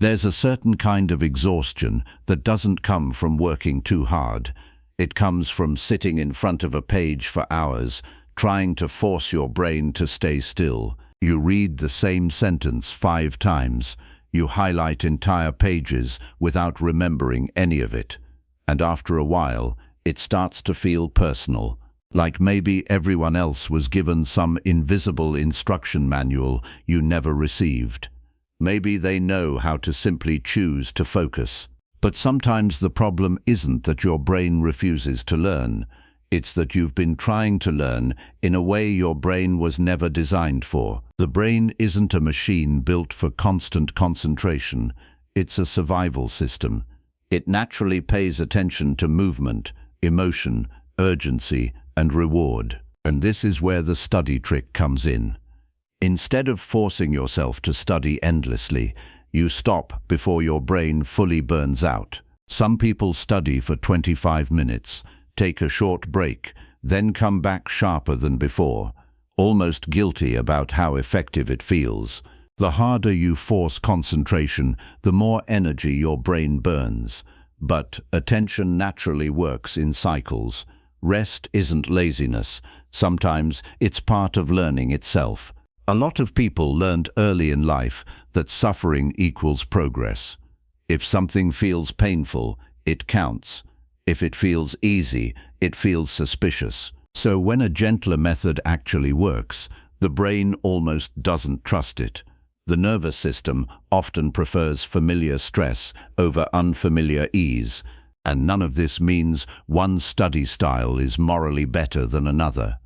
There's a certain kind of exhaustion that doesn't come from working too hard. It comes from sitting in front of a page for hours, trying to force your brain to stay still. You read the same sentence 5 times. You highlight entire pages without remembering any of it. And after a while, it starts to feel personal, like maybe everyone else was given some invisible instruction manual you never received. Maybe they know how to simply choose to focus. But sometimes the problem isn't that your brain refuses to learn. It's that you've been trying to learn in a way your brain was never designed for. The brain isn't a machine built for constant concentration. It's a survival system. It naturally pays attention to movement, emotion, urgency, and reward. And this is where the study trick comes in. Instead of forcing yourself to study endlessly, you stop before your brain fully burns out. Some people study for 25 minutes, take a short break, then come back sharper than before, almost guilty about how effective it feels. The harder you force concentration, the more energy your brain burns. But attention naturally works in cycles. Rest isn't laziness. Sometimes it's part of learning itself. A lot of people learned early in life that suffering equals progress. If something feels painful, it counts. If it feels easy, it feels suspicious. So when a gentler method actually works, the brain almost doesn't trust it. The nervous system often prefers familiar stress over unfamiliar ease, and none of this means one study style is morally better than another.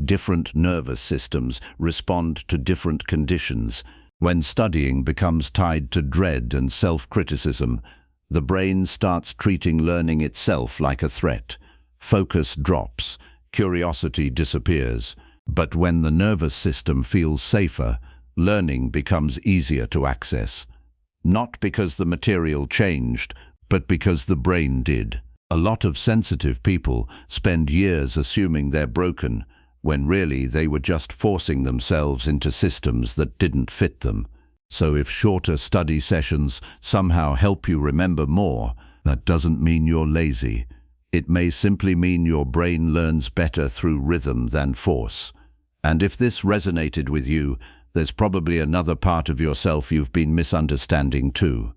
Different nervous systems respond to different conditions. When studying becomes tied to dread and self-criticism, the brain starts treating learning itself like a threat. Focus drops, curiosity disappears. But when the nervous system feels safer, learning becomes easier to access. Not because the material changed, but because the brain did. A lot of sensitive people spend years assuming they're broken, when really they were just forcing themselves into systems that didn't fit them. So if shorter study sessions somehow help you remember more, that doesn't mean you're lazy. It may simply mean your brain learns better through rhythm than force. And if this resonated with you, there's probably another part of yourself you've been misunderstanding too.